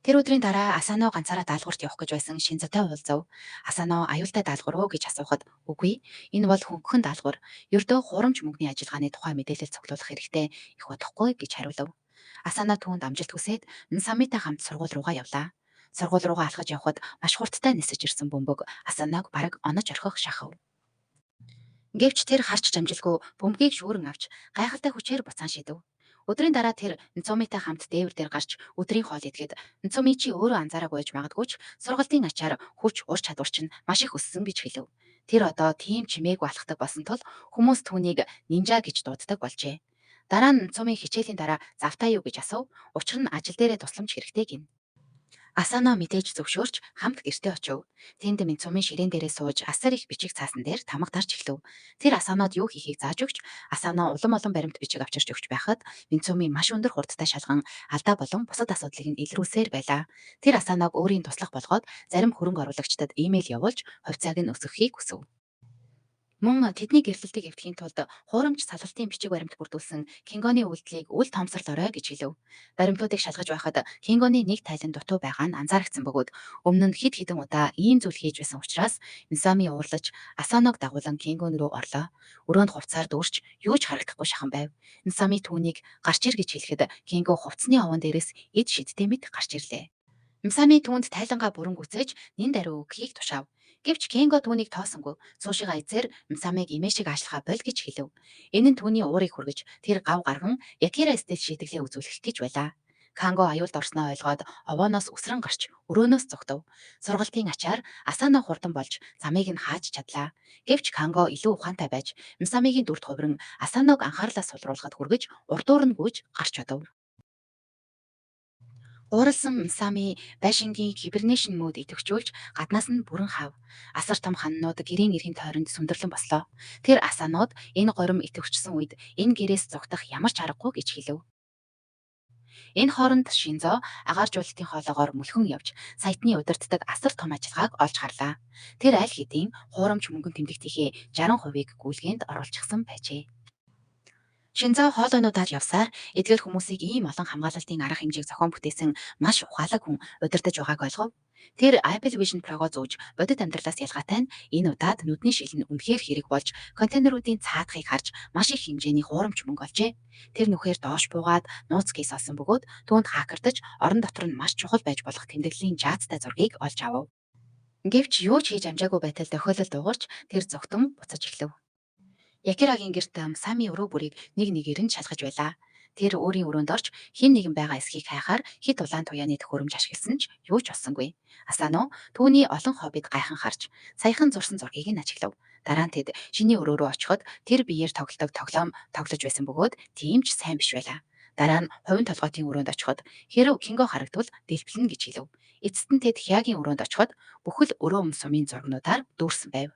Тэр өдрийн дараа Асано ганцаараа даалгаварт явах гэж байсан Шинзотой уулзав. Асано аюултай даалгавар уу гэж асуухад үгүй. Энэ бол хөнгөн даалгавар. Ердөө хурамч мөнгөний ажиллагааны тухай мэдээлэл цуглуулах хэрэгтэй их бодохгүй гэж хариулав. Асано түүнд амжилт хүсээд Нсамитай хамт сургууль руугаа явлаа. Сургууль руугаа алхаж явхад маш хурдтай нисэж ирсэн бөмбөг Асаног бараг онож орхих шахав. Гэвч тэр харч дамжилгүй бөмбөгийг шүүрэн авч гайхалтай хүчээр буцаан шидэв. Өдрийн дараа тэр Нцумитай хамт дээвэр дээр гарч өдрийн хоол идэхэд Нцуми чи өөрөө анзаараагүй байж магадгүй ч сургалтын ачаар хүч ур чадвар чинь маш их өссөн гэж хэлв. Тэр одоо тийм чимээгүй алхдаг болсон тул хүмүүс түүнийг нинжа гэж дууддаг болжээ. Дараа нь Нцуми хичээлийн дараа завтаа юу гэж асуув. Учир нь ажил дээрээ тусламж хэрэгтэй гин. Асано мэдээж зөвшөөрч хамт гэртээ очив. Тэнд Минцумын ширээн дээрээ сууж асар их бичиг цаасан дээр тамга тарж эхлэв. Тэр Асанод юу хийхийг зааж өгч, Асано улам олон баримт бичиг авчирч өгч байхад Минцумын маш өндөр хурдтай шалган алдаа болон бусад асуудлыг нь илрүүлсээр байлаа. Тэр Асаног өөрийн туслах болгоод зарим хөрөнгө оруулагчдад имэйл явуулж хувьцааг нь өсгөхийг хүсв. Мөн тэдний гэрлэлтийг эвдэхийн тулд хуурамч салалтын бичиг баримт бүрдүүлсэн Кингоны үйлдэлийг үл томсорлоорой гэж хэлв. Баримтуудыг шалгаж байхад Кингоны нэг тайлан дутуу байгаа нь анзаарэгдсэн бөгөөд өмнө нь хэд хэдэн удаа ийм зүйл хийж байсан учраас Нисами уурлаж Асаног дагуулan Кингон руу орлоо. Өрөөнд хувцаар дүүрч юу ч харагдахгүй шахан байв. Нисами түүнийг гарч ир гэж хэлэхэд Кинго хувцсны овон дээрээс эд шидтэй мэт гарч ирлээ. Мсами түүнд тайлангаа бүрэн гүцээж нин даруй өгөхийг тушаав. Гэвч Кенго түүнийг тоосонгүй суушигаа эзээр Мсамиг имэшиг аашлахаа боль гэж хэлв. Энэ нь түүний уурыг хүргэж тэр гав гарган Якира эстэд шийдэглээ үзүүлэх гэж байлаа. Канго аюулд орсноо ойлгоод овооноос үсрэн гарч өрөөнөөс зогтов. Сургалтын ачаар Асано хурдан болж замыг нь хааж чадлаа. Гэвч Канго илүү ухаантай байж Мсамигийн дүрд хувиран Асаног анхаарлаа сулруулахад хүргэж урдуур нь гүйж гарч чадав. Ууралсан Мсами байшингийн хибернэшн мод идэвхжүүлж гаднаас нь бүрэн хав. Асар том хананууд гэрийн эрхийн тойронд сүндэрлэн бослоо. Тэр Асанууд энэ горим идэвхжсэн үед энэ гэрээс зугдах ямар ч аргагүй гэж хэлв. Энэ хооронд Шинзо агаар жуултын хоолоогоор мөлхөн явж саятны удирддаг асар том ажиллагааг олж харлаа. Тэр аль хэдийн хуурамч мөнгөн тэмдэгтийнхээ 60%-ийг гүйлгээнд оруулчихсан байжээ. Шинзоо хоолойнуудаар явсаар эдгээр хүмүүсийг ийм олон хамгаалалтын арга хэмжээг зохион бүтээсэн маш ухаалаг хүн удирдах байгааг ойлгов. Тэр Apple Vision Pro-го зүүж бодит амьдралаас ялгаатай нь энэ удаад нүдний шил нь үнэхээр хэрэг болж контейнеруудын цаадхыг харж маш их хэмжээний хуурамч мөнгө олжээ. Тэр нүхээр доош буугаад нууц кейс олсон бөгөөд түүнд хакердаж орон дотор нь маш чухал байж болох тэмдэглэлийн жаацтай зургийг олж авав. Гэвч юу ч хийж амжаагүй байтал тохиолдол дуугарч тэр зогтон буцаж эхлэв. Якирагийн герт Сами өрөө бүрийг нэг нэгээр нь шалгаж байлаа. Тэр өөрийн өрөөнд орж хэн нэгэн байгаа эсхийг хайхаар хит улаан туяаны төхөөрөмж ашигласан ч юу ч олсонгүй. Асано түүний олон хоббид гайхан харж саяхан зурсан зургийг нь ажиглав. Дараа нь тэд шиний өрөө рүү очиход тэр биеэр тоглодог тоглоом тоглож байсан бөгөөд тийм ч сайн биш байлаа. Дараа нь хувийн толгойн өрөөнд очиход хэрэв Кинго харагдвал дэлбэлнэ гэж хэлв. Эцэст нь тэд Хягийн өрөөнд очиход бүхэл өрөө сумын зургнуудаар дүүрсэн байв.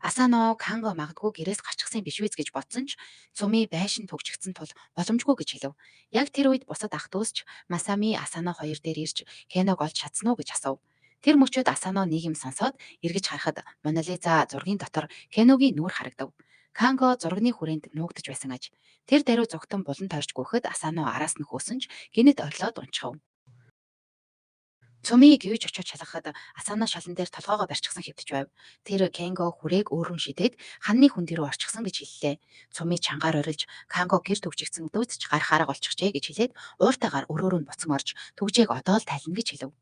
Асано Канго магадгүй гэрээс гарчихсан биш үз гэж бодсон ч Цуми байшин төгжигдсэн тул боломжгүй гэж хэлв. Яг тэр үед бусад ах дүүсч Масами Асано хоёр дээр ирж Кеног олж чадсан уу гэж асуув. Тэр мөчөд Асано нэг юм сонсоод эргэж харахад Монолиза зургийн дотор Кеногийн нүүр харагдав. Канго зургийн хүрээнд нуугдж байсан аж. Тэр даруй зүгтэн булан тойрч гүйхэд Асано араас нь хөөсөн ч гинэд орлоод унчихав. Цумыг юуж очиж шалгахад Асано шалан дээр толгоогоо барьчихсан хэвтэж байв. Тэр Кенго хүрээг өөрөм шидэд ханны хүн дээрөө орчихсан гэж хэллээ. Цуми чангаар орилж Канго гэр төгжигдсэн дүүцч гарах арга олчихжээ гэж хэлээд ууртайгаар өрөөрөө нь буцан орж төгжээг одоо л тайлна гэж хэлв.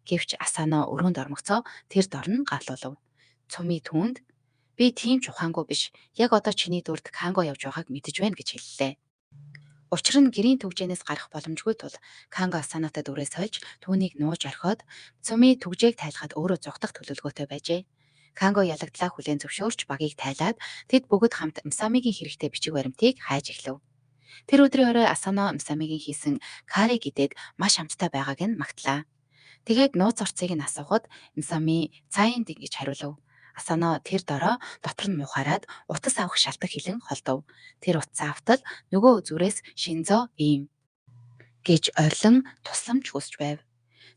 Гэвч Асано өрөөнд ормогцоо тэр дорн галуулв. Цуми түүнд би тийм ч ухаангүй биш. Яг одоо чиний дүрд Канго явж байгааг мэдэж байна гэж хэллээ. Учир нь гэрийн төгжээнээс гарах боломжгүй тул Канго Асанотой дүрээ сольж түүнийг нууж орхиод Цуми төгжээг тайлахад өөрөө зугтах төлөвлөгөөтэй байжээ. Канго ялагдлаа хүлээн зөвшөөрч багийг тайлаад тэд бүгд хамт Мсамигийн хэрэгтэй бичиг баримтыг хайж эхлэв. Тэр өдрийн орой Асано Мсамигийн хийсэн кари гидээд маш амттай байгааг нь магтлаа. Тэгээд нууц орцыг нь асуухад Мсами цаанд ингэж хариулв. Асано тэр дороо дотор нь мухаарад утас авах шалтак хилэн холдов. Тэр утсаа автал нөгөө зүрээс Шинзо ийм гэж орлон тусламж хүсч байв.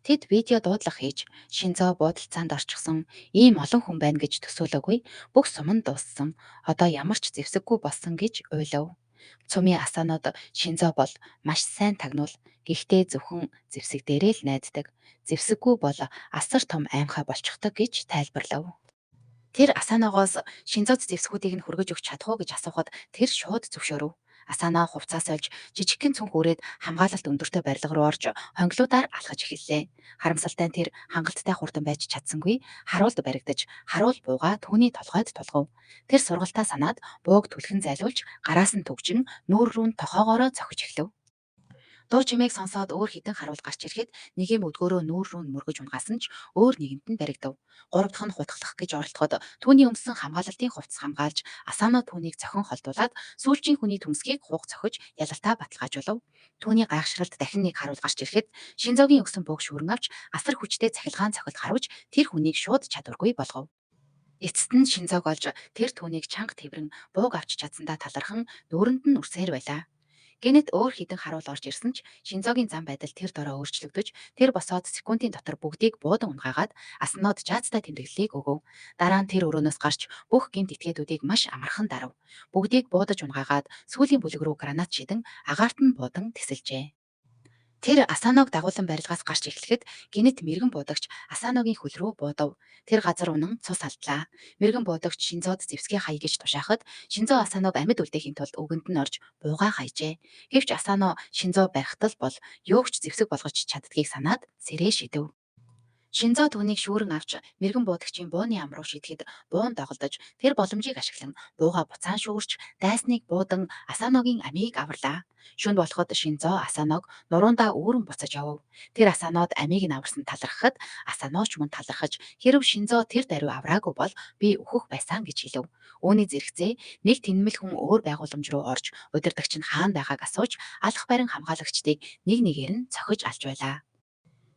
Тэд видео дуудлага хийж Шинзо буудалцаанд орчихсон ийм олон хүн байна гэж төсөөлөөгүй бүх сум нь дууссан. Одоо ямар ч зэвсэггүй болсон гэж уйлав. Цөмийн Асаанууд Шинзо бол маш сайн тагнуул. Гэхдээ зөвхөн зэвсэг дээрээ л найддаг. Зэвсэггүй бол асар том аймхай болчихдог гэж тайлбарлав. Тэр Асаанаагоос Шинзод зэвсгүүдийг нь хүргэж өгч чадах уу гэж асуухад тэр шууд зөвшөөрөв. Асаанаа хувцас олж жижигхэн цүнх үрээд хамгаалалт өндөртэй барилга руу орж хонгилуудаар алхаж эхэллээ. Харамсалтай нь тэр хангалттай хурдан байж чадсангүй харуулд баригдаж харуул бууга түүний толгойд тулгав. Тэр сургалтаа санаад бууг түлхэн зайлуулж гараас нь түгжин нүүр рүү нь тохоогоороо зохиж эхлэв. Дуу чимээг сонсоод өөр хідэн харуул гарч ирэхэд нэгийн өдгөөрөө нүүр рүү мөргөж унгасан ч өөр нэгэнд нь баригдав. Гурав дахь нь хутгалах гэж оролдоход түүний өмсөн хамгаалалтын хувцас хамгаалж Асаано түүнийг цохин холдуулаад сүүлчийн хүний төмсгийг хууг цохиж ялалтаа баталгаажуулав. Түүний гайхшралд дахин нэг харуул гарч ирэхэд Шинзогийн өгсөн бууг шүүрэн авч асар хүчтэй цахилгаан цохилт харуулж тэр хүнийг шууд чадваргүй болгов. Эцэст нь Шинзог олж тэр түүнийг чанга тэврэн бууг авч чадсандаа талархан нүүрэнд нь үрсээр байлаа. Гэнэт өөр хідэн харуул орж ирсэн ч Шинзогийн зам байдал тэр дороо өөрчлөгдөж тэр босоод секундын дотор бүгдийг буудан унгаагаад аснууд жаацтай тэмдэглэлийг өгөв. Дараа нь тэр өрөөнөөс гарч бүх гэмт этгээдүүдийг маш амархан дарав. Бүгдийг буудаж унгаагаад сүүлийн бүлэг рүү гранат шидэн агаарт нь буудан тесэлжээ. Тэр Асааног дагуулan барилгаас гарч эхлэхэд гинэт мэрэгэн буудагч Асааногийн хөл рүү буудав. Тэр газар унан цус алдлаа. Мэрэгэн буудагч Шинзод зэвсгээ хай гэж тушаахад Шинзо Асааног амьд үлдээхийн тулд үгэнд нь орж буугаа хайжээ. Гэвч Асаано Шинзо барихтал бол юугч зэвсэг болгож чаддгийг санаад сэрээ шидэв. Шинзо түүнийг шүүрэн авч мэрэгэн буудагчийн бууны ам руу шидэхэд буун доголдож тэр боломжийг ашиглан бууга буцаан шүүрч дайсныг буудан Асааногийн амийг аварлаа. Шүнд болоход Шинзо Асааног нуруундаа үүрэн буцаж явв. Тэр Асаанод амийг нь аварсан талархахад Асааноч мөн талархаж хэрв Шинзо тэр даруй авраагүй бол би өөхөх байсан гэж хэлв. Үүний зэрэгцээ нэг тэнэмэл хүн өөр байгууламж руу орж удирдагч нь хаана байгааг асууж алах байран хамгаалагчдыг нэг нэгээр нь цохиж алж байлаа.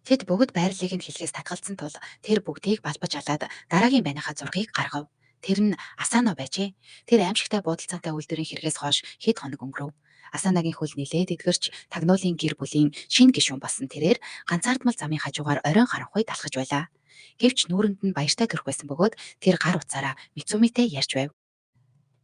Тэд бүгд байрлалыг нь хэлхээс татгалзсан тул тэр бүгдийг балбаж алаад дараагийн байныхаа зургийг гаргав. Тэр нь Асаано байжээ. Тэр аимшигтай буудалцаатай үйлдвэрийн хэрэгээс хойш хэд хоног өнгөрөв. Асаанагийн хөл нилээд эдгэрч тагнуулын гэр бүлийн шинэ гишүүн болсон тэрээр ганцаардмал замын хажуугаар оройн харанхуй талхаж байлаа. Гэвч нүүрэнд нь баяртай төрөх байсан бөгөөд тэр гар утсаараа Мицумитэй ярьж байв.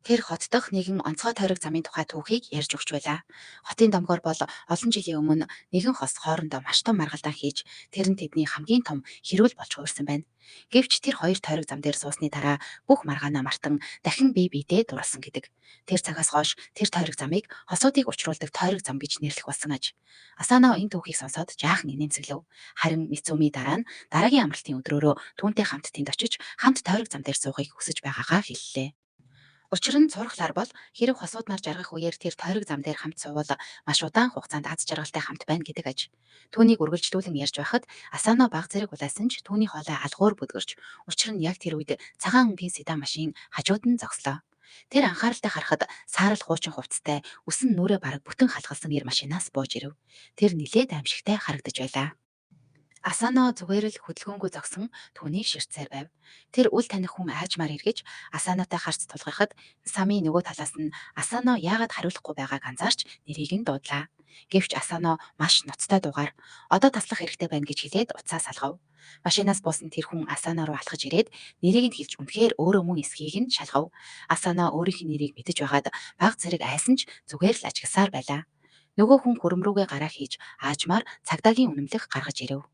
Тэр хот дох нэгэн онцгой тойрог замын тухай түүхийг ярьж өгч байлаа. Хотын домгоор бол олон жилийн өмнө нэгэн хос хоорондоо маш том маргалдаан хийж тэр нь тэдний хамгийн том хэрүүл болж хуурсан байна. Гэвч тэр хоёр тойрог зам дээр суусны дараа бүх маргаанаа мартан дахин бие биедээ дурласан гэдэг. Тэр цагаас хойш тэр тойрог замыг хосуудыг учруулдаг тойрог зам гэж нэрлэх болсон аж. Асаано энэ түүхийг сонсоод жаахан инээмсэглэв. Харин Мицуми дараа нь дараагийн амралтын өдрөөрөө түүнтэй хамт тэнд очиж хамт тойрог зам дээр суухыг хүсэж байгаагаа хэллээ. Учир нь цурхлаар бол хэрэв хосууднаар жаргах үеэр тэр тойрог зам дээр хамт суувал маш удаан хугацаанд аз жаргалтай хамт байна гэдэг аж. Түүнийг үргэлжлүүлэн ярьж байхад Асаано баг зэрэг улайсан ч түүний хоолой алгуур бүдгэрч учир нь яг тэр үед цагаан өнгийн седан машин хажууд нь зогслоо. Тэр анхааралтай харахад саарал хуучин хувцастай үсэн нүрээ бараг бүтэн халахалсан ир машинаас бууж ирэв. Тэр нилээд аимшигтай харагдаж байлаа. Асаано зүгээр л хөдөлгөөнгүй зогсон түүнийг ширтсээр байв. Тэр үл таних хүн аажмаар эргэж Асаанотой харц тулгархад самын нөгөө талаас нь Асаано яагаад хариулахгүй байгааг анзаарч нэрийг нь дуудлаа. Гэвч Асаано маш ноцтой дуугаар одоо таслах хэрэгтэй байна гэж хэлээд уцаа салгав. Машинаас буусан тэр хүн Асаано руу алхаж ирээд нэрийг нь хэлж үнэхээр өөрөө мөн эсхийг нь шалгав. Асаано өөрийнх нь нэрийг мэдэж байгаад баг зэрэг айсан ч зүгээр л ажигсаар байлаа. Нөгөө хүн хөрөм рүүгээ гараа хийж аажмаар цагдаагийн үнэмлэх гаргаж ирэв.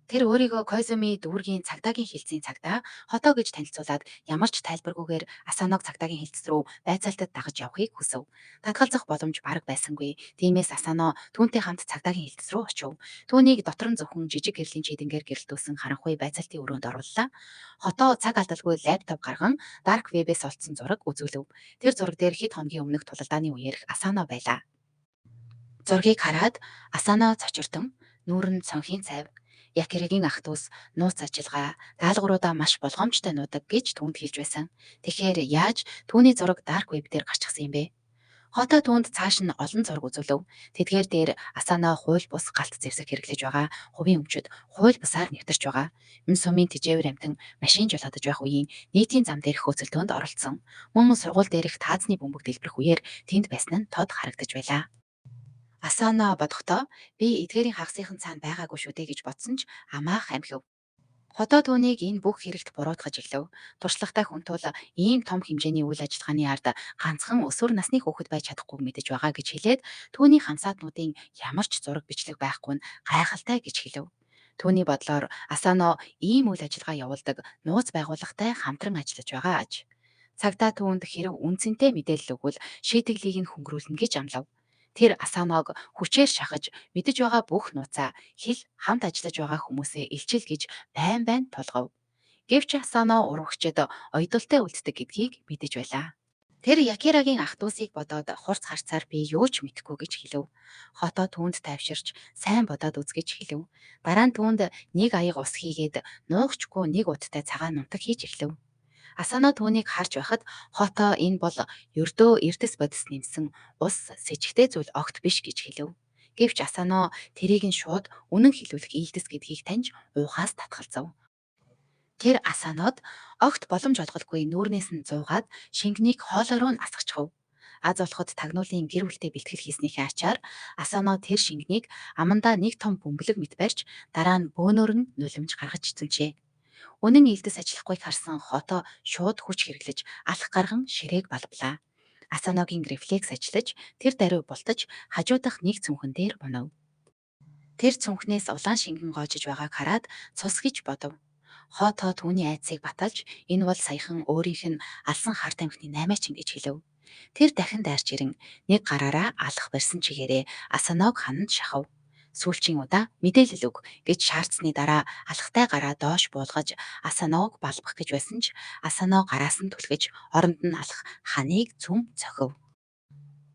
Тэр өөрийгөө Койзуми дүүргийн цагдаагийн хилцийн цагдаа хотоо гэж танилцуулаад ямар ч тайлбаргүйгээр Асааног цагдаагийн хилцс рүү байцаалтад дагаж явахыг хүсв. Татгалзах боломж бараг байсангүй. Тиймээс Асаано түүнтэй хамт цагдаагийн хилцс рүү очив. Түүнийг дотор нь зөвхөн жижиг гэрлийн чийдэнгээр гэрэлтүүлсэн харанхуй байцаалтын өрөөнд орууллаа. Хотоо цаг алдалгүй лаптоп гарган дарк вебээс олдсон зураг үзүүлв. Тэр зураг дээр хэд хоногийн өмнөх тулалдааны үеэрх Асаано байлаа. Зургийг хараад Асаано цочирдон нүүрэн цонхийн цайв Якиригийн ах дүүс нууц ажиллагаа даалгавруудаа маш болгоомжтой нуудаг гэж түүнд хэлж байсан. Тэгэхээр яаж түүний зураг дарк веб дээр гарчихсан юм бэ? Хотоо түүнд цааш нь олон зураг үзүүлв. Тэдгээр дээр Асаано хууль бус галт зэвсэг хэрэглэж байгаа, хувийн өмчөд хууль бусаар нэвтэрч байгаа. Сумын тижээвэр амтан машин жолоодож байх үеийн нийтийн зам дээрх хөөцөлтөөнд оролцсон. Мөн сургууль дээрх таазны бөмбөг дэлбэрэх үеэр тэнд байсан нь тод харагдаж байлаа. Асаано бодохдоо би эдгээрийн хагасынхан цаана байгаагүй шүү дээ гэж бодсон ч амаах амхив. Хотоо түүнийг энэ бүх хэрэгт буруутгаж ирлээ. Туршлагатай хүн тул ийм том хэмжээний үйл ажиллагааны ард ганцхан өсвөр насны хүүхэд байж чадахгүй мэдэж байгаа гэж хэлээд түүний хамсаатнуудын ямар ч зураг бичлэг байхгүй нь гайхалтай гэж хэлв. Түүний бодлоор Асано ийм үйл ажиллагаа явуулдаг нууц байгууллагатай хамтран ажиллаж байгаа аж. Цагдаа түүнд хэрэг үнцэнтэй мэдээлэл өгвөл шийтгэлийг нь хөнгөрүүлнэ гэж амлав. Тэр Асаног хүчээр шахаж мэдэж байгаа бүх нууцаа хэл хамт ажиллаж байгаа хүмүүсээ илчил гэж байн байн тулгав. Гэвч Асано урагчид ойдолтой үлддэг гэдгийг мэдэж байлаа. Тэр Якирагийн ах дүүсийг бодоод хурц харцаар би юу ч мэдэхгүй гэж хэлв. Хотоо түүнд тайвширч сайн бодоод үз гэж хэлв. Дараа нь түүнд нэг аяга ус хийгээд нуугчгүй нэг удтай цагаан нутаг хийж эхлэв. Асано түүнийг харж байхад хотоо энэ бол ердөө эрдэс бодис нэмсэн ус сэжигтэй зүйл огт биш гэж хэлв. Гэвч Асано тэрийг нь шууд үнэн хэлүүлэх ийдас гэдгийг таньж уухаас татгалзав. Тэр Асанод огт боломж олголгүй нүүрнээс нь зуугаад шингэнийг хоолой руу нь асгачихв. Аз олоход тагнуулын гэр бүлтэй бэлтгэл хийснийхээ ачаар Асано тэр шингэнийг амандаа нэг том бөмбөлөг мэт барьж дараа нь бөөнөр нь нулимж гаргаж цэвжээ. Үнэн илдэс ажиллахгүйг харсан хотоо шууд хүч хэрэглэж алах гарган ширээг балблаа. Асаногийн рефлекс ажиллаж тэр даруй бултаж хажуу дахь нэг цүнхэн дээр бунав. Тэр цүнхнээс улаан шингэн гоожиж байгааг хараад цус гэж бодов. Хотоо түүний айцыг баталж энэ бол саяхан өөрийнх нь алсан хар тамхины 8 гэж хэлв. Тэр дахин дайрч ирэн нэг гараараа алах барьсан чигээрээ Асаног хананд шахав. Сүүлчийн удаа мэдээлэл өг гэж шаардсны дараа алхахтай гараа доош буулгаж Асаног балбах гэж байсан ч Асано гараас нь түлхэж оронд нь алах ханыг цөм цохив.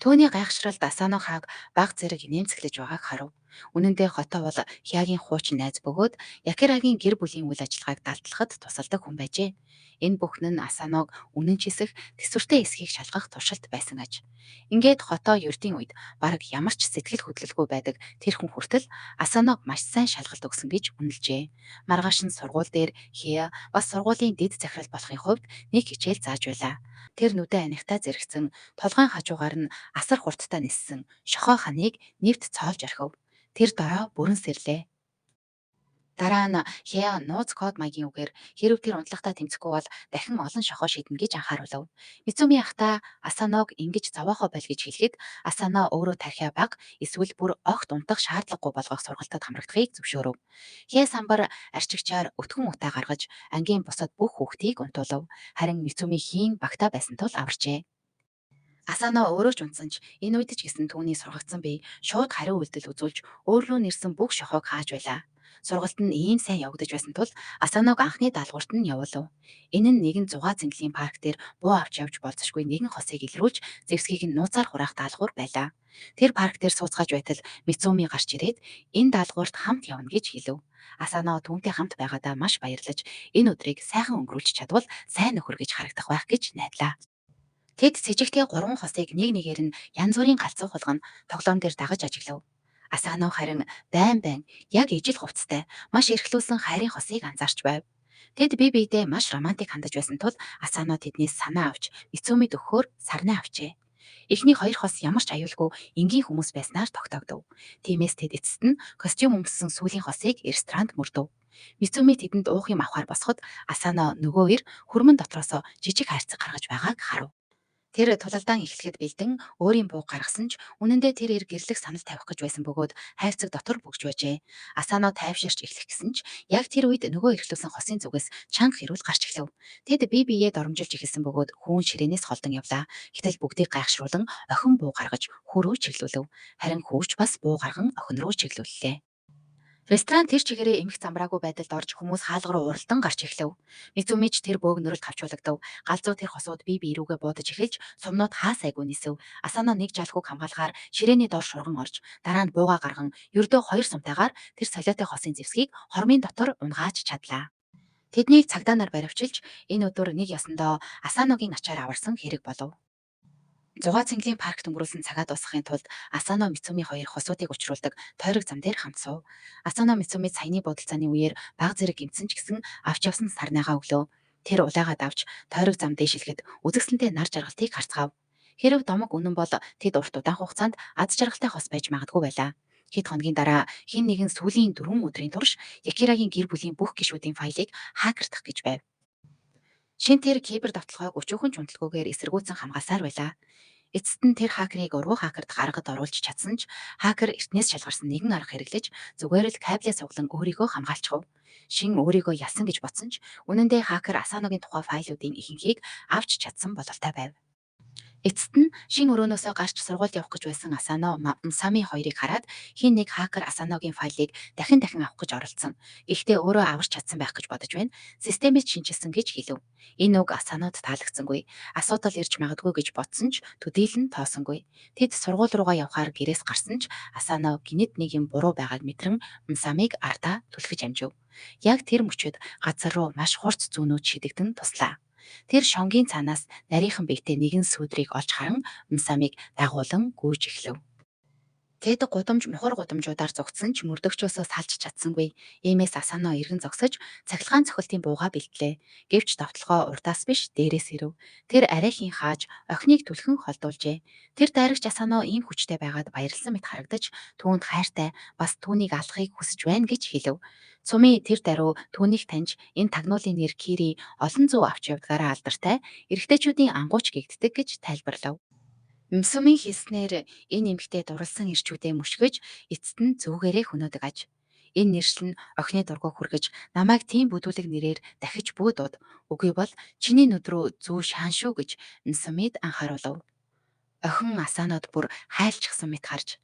Төвний гайхшралд Асано хааг баг зэрэг нэмцэглэж байгааг харав. Үнэн дээр хотоо бол Хяагийн хуучин найз бөгөөд Якирагийн гэр бүлийн үйл ажиллагааг далдлахад тусалдаг хүн байжээ. Энэ бүхэн нь Асаног үнэн чисэх төсвөртэй эсхийг шалгах туршилт байсан аж. Ингээд хотоо ердийн үед бараг ямар ч сэтгэл хөдлөлгүй байдаг тэр хүн хүртэл Асаног маш сайн шалгалт өгсөн гэж үнэлжээ. Маргааш нь сургууль дээр Хья бас сургуулийн дэд захирал болохын хувьд нэг хичээл зааж байлаа. Тэр нүдэ анихтай зэрэгцэн толгойн хажуугаар нь асар хурдтай ниссэн шохоо ханыг нэвт цоолж орхив. Тэр дороо бүрэн сэрлээ. Дараа нь Хья нууц код маягийн үгээр хэрв тэр унтлагатай тэмцэхгүй бол дахин олон шохоо шийднэ гэж анхааруулв. Мицуми ахта Асаног ингэж зовоохоо боль гэж хэлэхэд Асано өөрөө тархиа баг эсвэл бүр огт унтах шаардлагагүй болгох сургалтад хамрагдахыг зөвшөөрөв. Хья самбар арчигчаар өтгөн утаа гаргаж ангийн бусад бүх хүүхдийг унтуулав. Харин Мицуми хийн багтаа байсан тул аварчээ. Асано өөрөө ч унтсан ч энэ үед ч гэсэн түүний сургагдсан бие шууд хариу үйлдэл үзүүлж өөр рүү нэрсэн бүх шохоог хааж байлаа. Сургалт нь ийм сайн явагдаж байсан тул Асаног анхны даалгаварт нь явуулав. Энэ нь нэгэн зугаа цэнгэлийн парк дээр буу авч явж болцошгүй нэгэн хосыг илрүүлж зэвсгийг нь нууцаар хураах даалгавар байлаа. Тэр парк дээр сууцгааж байтал Мицуми гарч ирээд энэ даалгаварт хамт явна гэж хэлв. Асано түүнтэй хамт байгаадаа маш баярлаж энэ өдрийг сайхан өнгөрүүлж чадвал сайн нөхөр гэж харагдах байх гэж найдлаа. Тэд сэжигтэй 3 хосыг нэг нэгээр нь янз бүрийн галзуу хулган тоглоом дээр дагаж ажиглав. Асано харин байн байн яг ижил хувцастай маш эрхлүүлсэн хайрын хосыг анзаарч байв. Тэд бие биедээ маш романтик хандаж байсан тул Асано тэднээс санаа авч Мицумид өгөхөөр сарнаа авчээ. Эхний 2 хос ямар ч аюулгүй энгийн хүмүүс байснаар тогтоогдов. Тиймээс тэд эцэст нь костюм өмссөн сүүлийн хосыг ресторанд мөрдөв. Мицуми тэдэнд уух юм авахар босоход Асано нөгөө ир хөрмөн дотроосоо жижиг хайрцаг гаргаж байгааг харав. Тэр тулалдаан эхлэхэд бэлдэн өөрийн бууг гаргасан ч үнэндээ тэр ир гэрлэх санал тавих гэж байсан бөгөөд хайрцаг дотор бөгж байжээ. Асано тайвширч эхлэх гэсэн ч яг тэр үед нөгөө эрхлүүлсэн хосын зүгээс чанга хэрүүл гарч эхлэв. Тэд бие биеэ доромжилж эхэлсэн бөгөөд хүүн ширээнээс холдон явлаа. Гэтэл бүгдийг гайхшруулан охин буу гаргаж хүү рүү чиглүүлв. Харин хүүч бас буу гарган охин руу чиглүүллээ. Ресторан тэр чигээрээ эмх замбраагүй байдалд орж хүмүүс хаалга руу уралдан гарч эхлэв. Мицумич тэр бөөг нөрөлд хавчуулагдав. Галзуу тэр хосууд бие рүүгээ буудаж эхэлж сумнууд хаа сайгүй нисэв. Асано нэг жалхууг хамгаалахаар ширээний доор шурган орж дараа нь бууга гарган ердөө 2 сумтайгаар тэр солиотой хосын зэвсгийг хормын дотор унгааж чадлаа. Тэднийг цагдаа нар баривчилж энэ өдөр нэг ясандоо Асаногийн ачаар аварсан хэрэг болов. Зугаа цэнгэлийн паркт өнгөрүүлсэн цагаа дуусгахын тулд Асано Мицуми хоёр хосуудыг учруулдаг тойрог зам дээр хамт суув. Асано Мицуми саяны бодолцооны үеэр баг зэрэг гимцэн ч гэсэн авч явсан сарнаагаа өглөө. Тэр улаагаад авч тойрог зам дээшилгэд үзэсгэлэнтэй нар жаргалтыг харцгаав. Хэрв домог үнэн бол тэд урт удаан хугацаанд аз жаргалтай хос байж магадгүй байлаа. Хэд хоногийн дараа хэн нэгэн сүүлийн 4 өдрийн турш Якирагийн гэр бүлийн бүх гишүүдийн файлыг хакердах гэж байв. Шин тэр кибер давталгааг өчүүхэн чунталгүйгээр эсэргүүцэн хамгаалсаар байлаа. Эцэст нь тэр хакерыг уруу хакерд гаргад оруулж чадсан ч хакер эртнээс шалгарсан нэгэн арга хэрэглэж зүгээр л кабелээ суглан өөрийгөө хамгаалчихв. Шин өөрийгөө ялсан гэж бодсон ч үнэн дээр хакер Асаногийн тухай файлуудын ихэнхийг авч чадсан бололтой байв. Эцэст нь шин өрөөнөөсөө гарч сургуульд явах гэж байсан Асано Мсами хоёрыг хараад хин нэг хакер Асаногийн файлыг дахин дахин авах гэж оролцсон. Гэхдээ өөрөө аварч чадсан байх гэж бодож байна. Системийг шинжилсэн гэж хэлв. Энэ үг Асанод таалагдсангүй. Асуудал ирж магадгүй гэж бодсон ч төдийлөн тоосонгүй. Тэд сургууль руугаа явхаар гэрээс гарсан ч Асано гинэд нэг юм буруу байгааг мэдрэн Мсамиг ардаа түлхэж амжив. Яг тэр мөчөд газар руу маш хурц зүүнүүд шидэгдэн туслаа. Тэр шонгийн цаанаас нарийнхан биетэй нэгэн сүүдрийг олж харан Мсамиг дагуулan гүйж эхлэв. Тэд мухар гудамжуудаар зогтсон ч мөрдөгчөөсөө салж чадсангүй. Иймээс Асано эргэн зогсож цахилгаан цохилтын буугаа бэлтлээ. Гэвч давталгаа урдаас биш дээрээс ирэв. Тэр арайхийн хааж охиныг түлхэн холдуулжээ. Тэр дайрагч Асано ийм хүчтэй байгаад баярлсан мэт харагдаж түүнд хайртай бас түүнийг алахыг хүсэж байна гэж хэлв. Цуми тэр даруй түүнийг таньж энэ тагнуулын нэр Кири олон зуун авч явдгаараа алдартай эрэгтэйчүүдийн ангууч гэгддэг гэж тайлбарлав. Мсүмийн хэлснээр энэ эмэгтэй дурлсан ирчүүдээ мушгиж эцэст нь зүгээрээ хөнөөдөг аж. Энэ нэршил нь охины дургуг хүргэж намайг тийм бүдүүлэг нэрээр дахиж буудууд. Үгүй бол чиний нүд рүү зүү шаан шүү гэж Мсүмид анхааруулв. Охин Асанод бүр хайлчсан мэт харж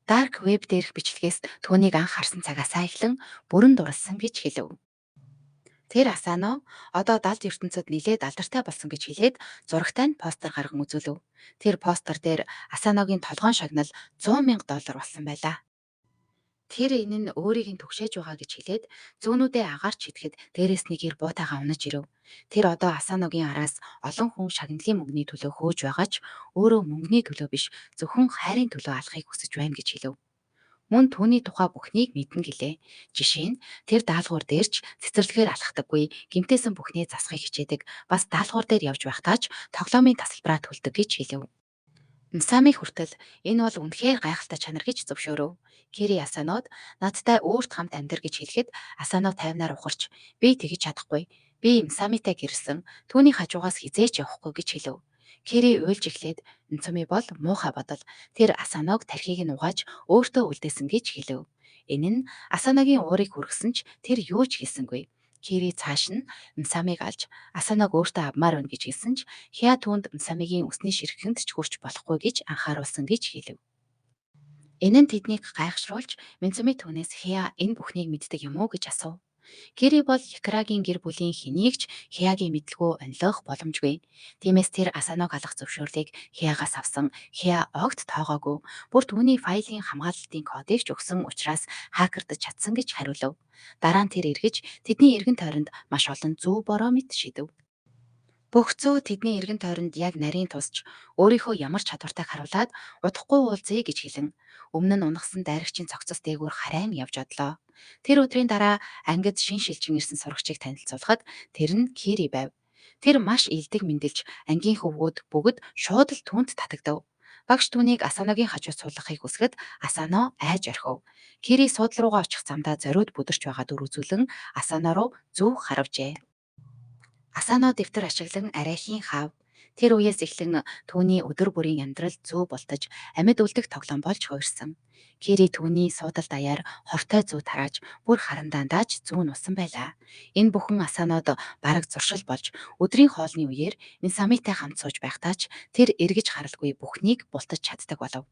Dark Web дээрх бичлэгээс түүнийг анх харсан цагаасаа эхлэн бүрэн дурлсан гэж хэлв. Тэр Асано одоо далд ертөнцид нилээд алдартай болсон гэж хэлээд зурагтай нь постэр гарган үзүүлв. Тэр постэр дээр Асаногийн толгойн шагнал $100,000 болсон байлаа. Тэр энэ нь өөрийг нь түгшээж байгаа гэж хэлээд зүүнүүдээ агаарч идэхэд дээрээс нэгээр буутайгаа унаж ирэв. Тэр одоо Асаногийн араас олон хүн шагналын мөнгөний төлөө хөөж байгаа ч өөрөө мөнгөний төлөө биш зөвхөн хайрын төлөө алахыг хүсэж байна гэж хэлв. Мөн түүний тухай бүхнийг мэднэ гэлээ. Жишээ нь тэр даалгавар дээрч цэцэрлэгээр алхдаггүй, гимтээсэн бүхнээ засахыг хичээдэг, бас даалгавар дээр явж байхдаа ч тоглоомын тасалбараа төлдөг гэж хэлв. Мсами хүртэл энэ бол үнэхээр гайхалтай чанар гэж зөвшөөрөв. Кири Асанод надтай өөрт хамт амьдар гэж хэлэхэд Асано тайвнаар ухарч би тэгж чадахгүй. Би Мсамитай гэрсэн. Түүний хажуугаас хизээч явахгүй гэж хэлв. Кири уйлж эхлээд Нцуми бол муухай бодол. Тэр Асаног тархийг нь угааж өөртөө үлдээсэн гэж хэлв. Энэ нь Асаногийн уурыг хүргэсэн ч тэр юу ч хэлсэнгүй. Кири цааш нь Мсамиг алж Асаног өөртөө авмаар байна гэж хэлсэн ч Хя түүнд Мсамигийн үсний ширхэнд ч хүрч болохгүй гэж анхааруулсан гэж хэлв. Энэ нь тэднийг гайхшруулж Минцуми түүнээс Хя энэ бүхнийг мэддэг юм уу гэж асуув. Кири бол Якирагийн гэр бүлийн хэнийг ч Хяагийн мэдлгүй онилох боломжгүй. Тиймээс тэр Асаног алах зөвшөөрлийг Хяагаас авсан. Хя огт тоогоогүй. Бүр түүний файлын хамгаалалтын кодыг ч өгсөн учраас хакердаж чадсан гэж хариулв. Дараа нь тэр эргэж тэдний эргэн тойронд маш олон зөв бороо мэт шидэв. Бүх зүү тэдний эргэн тойронд яг нарийн тусч өөрийнхөө ямар чадвартайг харуулад удахгүй уулзъя гэж хэлэн өмнө нь унагсан дайрагчийн цогцос дээгүүр харайн явж одлоо. Тэр өдрийн дараа ангид шин шилжин ирсэн сурагчийг танилцуулахад тэр нь Кири байв. Тэр маш илдэг мэндэлж ангийн хөвгүүд бүгд шууд л түүнд татагдав. Багш түүнийг Асаногийн хажууд суулгахыг хүсгэд Асано айж орхив. Кири суудлын руугаа очих замдаа зориуд бүдэрч байгаа дүр үзүүлэн Асано руу зөв харавжээ. Асано дэвтэр ашиглан арайхийн хаав. Тэр үеэс эхлэн түүний өдөр бүрийн амьдрал зүү болтож амьд үлдэх тоглоом болж хуурсан. Кири түүний суудал даяар хортой зүү тарааж бүр харандаандааж зүү нусан байлаа. Энэ бүхэн Асанод бараг зуршил болж өдрийн хоолны үеэр Минсамитай хамт сууж байхдаа ч тэр эргэж харалгүй бүхнийг бултаж чаддаг болов.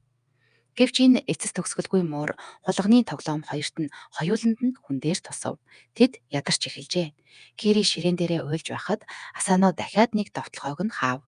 Гэвч энэ эцэс төгсгөлгүй муур хулганы тоглоом хоёрт нь хоёуланд нь хүн дээр тусав. Тэд ядарч эхэлжээ. Кири ширээн дээрээ уйлж байхад Асано дахиад нэг довтлохоог нь хаав.